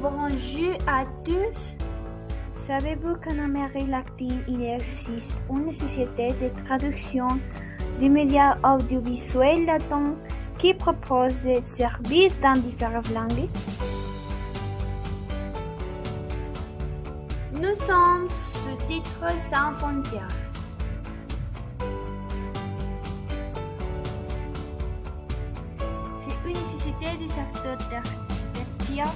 Bonjour à tous. Savez-vous qu'en Amérique latine, il existe une société de traduction des médias audiovisuels latins qui propose des services dans différentes langues? Nous sommes sous-titres sans frontières. C'est une société du secteur tertiaire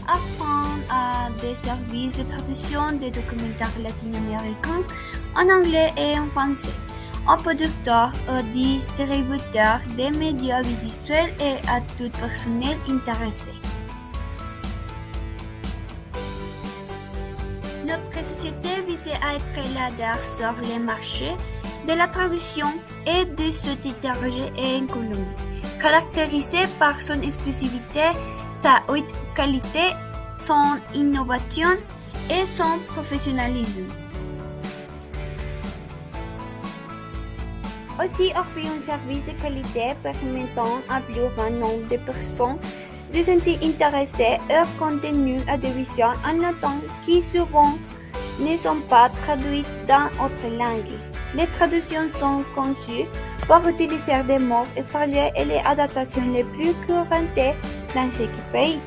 afin à des services de traduction des documentaires latino-américains en anglais et en français, aux producteurs, aux distributeurs des médias visuels et à tout personnel intéressé. Notre société vise à être leader sur les marchés de la traduction et du sous-titrage en Colombie, caractérisée par son exclusivité, sa haute qualité, son innovation et son professionnalisme. Aussi offre un service de qualité permettant à plus grand nombre de personnes de se sentir intéressées au contenu audiovisuel en langue qui souvent ne sont pas traduites dans autre langue. Les traductions sont conçues pour utiliser des mots étrangers et les adaptations les plus courantes dans chaque pays.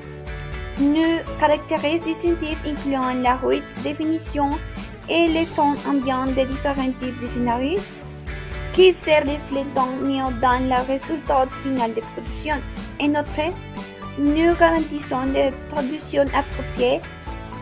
Nos caractéristiques distinctives incluant la haute définition et les sons ambiants de différents types de scénarios qui se reflètent mieux dans le résultat final de production. En outre, nous garantissons des traductions appropriées,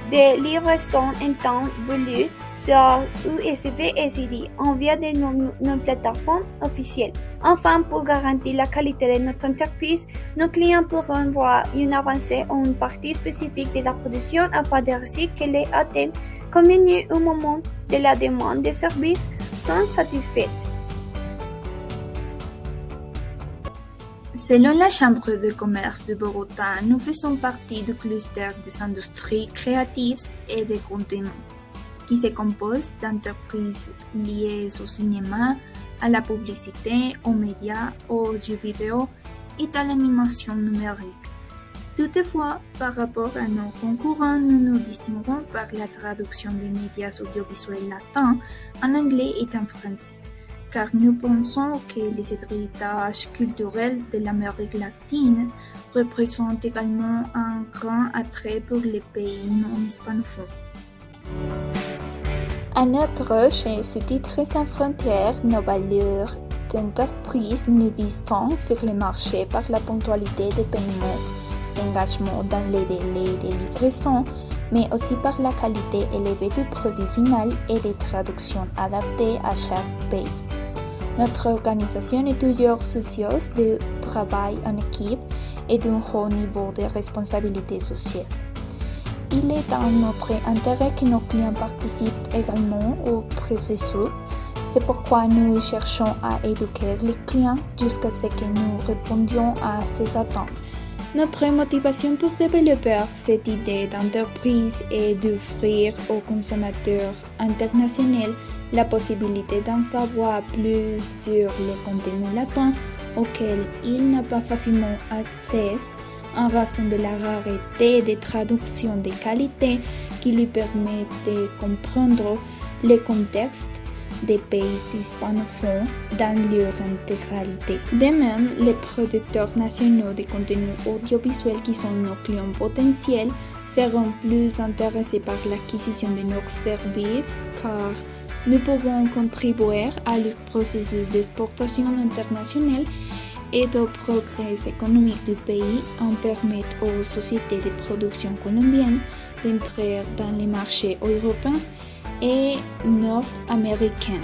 des livraisons en temps voulu sur USB et CD en via de nos plateformes officielles. Enfin, pour garantir la qualité de notre entreprise, nos clients pourront voir une avancée ou une partie spécifique de la production afin de risquer que les attentes convenues au moment de la demande de services sont satisfaites. Selon la Chambre de commerce de Bogota, nous faisons partie du cluster des industries créatives et de contenu, qui se compose d'entreprises liées au cinéma, à la publicité, aux médias, aux jeux vidéo et à l'animation numérique. Toutefois, par rapport à nos concurrents, nous nous distinguons par la traduction des médias audiovisuels latins en anglais et en français, car nous pensons que les héritages culturels de l'Amérique latine représentent également un grand attrait pour les pays non hispanophones. À notre chez Sous-titres sans frontières, nos valeurs d'entreprise nous distinguent sur le marché par la ponctualité des paiements, l'engagement dans les délais de livraison, mais aussi par la qualité élevée du produit final et des traductions adaptées à chaque pays. Notre organisation est toujours soucieuse du travail en équipe et d'un haut niveau de responsabilité sociale. Il est dans notre intérêt que nos clients participent également au processus. C'est pourquoi nous cherchons à éduquer les clients jusqu'à ce que nous répondions à ces attentes. Notre motivation pour développer cette idée d'entreprise est d'offrir aux consommateurs internationaux la possibilité d'en savoir plus sur les contenus latins auxquels ils n'ont pas facilement accès en raison de la rareté des traductions de qualité qui lui permettent de comprendre les contextes des pays hispanophones dans leur intégralité. De même, les producteurs nationaux de contenus audiovisuels qui sont nos clients potentiels seront plus intéressés par l'acquisition de nos services car nous pouvons contribuer à leur processus d'exportation internationale et au progrès économique du pays en permettant aux sociétés de production colombiennes d'entrer dans les marchés européens et nord-américains.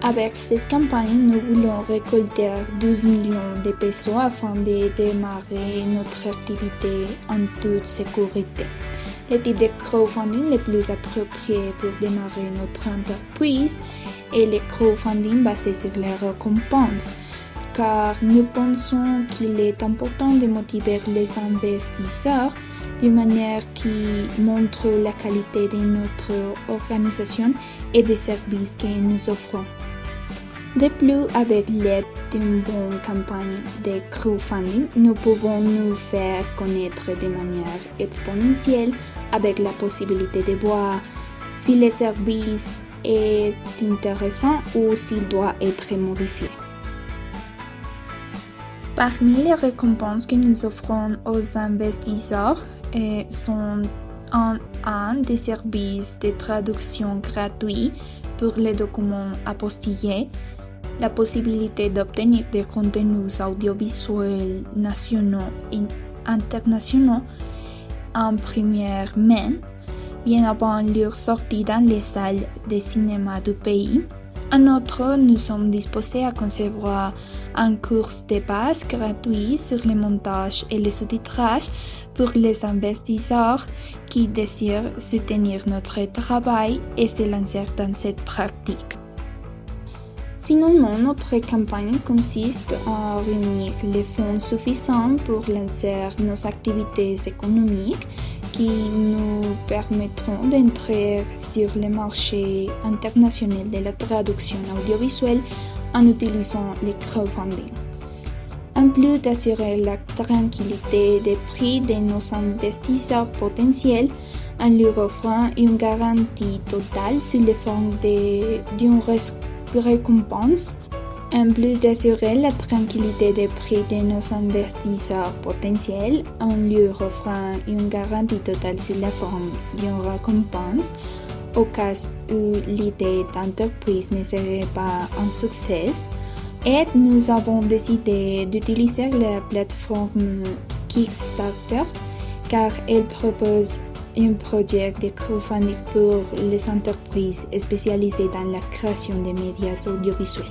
Avec cette campagne, nous voulons récolter 12 millions de pesos afin de démarrer notre activité en toute sécurité. Le type de crowdfunding le plus approprié pour démarrer notre entreprise est le crowdfunding basé sur les récompenses, car nous pensons qu'il est important de motiver les investisseurs d'une manière qui montre la qualité de notre organisation et des services que nous offrons. De plus, avec l'aide d'une bonne campagne de crowdfunding, nous pouvons nous faire connaître de manière exponentielle avec la possibilité de voir si le service est intéressant ou s'il doit être modifié. Parmi les récompenses que nous offrons aux investisseurs sont un des services de traduction gratuits pour les documents apostillés, la possibilité d'obtenir des contenus audiovisuels nationaux et internationaux en première main, bien avant leur sortie dans les salles de cinéma du pays. En outre, nous sommes disposés à concevoir un cours de base gratuit sur le montage et le sous-titrage pour les investisseurs qui désirent soutenir notre travail et se lancer dans cette pratique. Finalement, notre campagne consiste à réunir les fonds suffisants pour lancer nos activités économiques qui nous permettront d'entrer sur le marché international de la traduction audiovisuelle en utilisant le crowdfunding. En plus d'assurer la tranquillité des prix de nos investisseurs potentiels en leur offrant une garantie totale sous la forme d'une récompense, en plus d'assurer la tranquillité des prix de nos investisseurs potentiels en leur offrant une garantie totale sous la forme d'une récompense, au cas où l'idée d'entreprise ne serait pas un succès, et nous avons décidé d'utiliser la plateforme Kickstarter car elle propose un projet de crowdfunding pour les entreprises spécialisées dans la création de médias audiovisuels.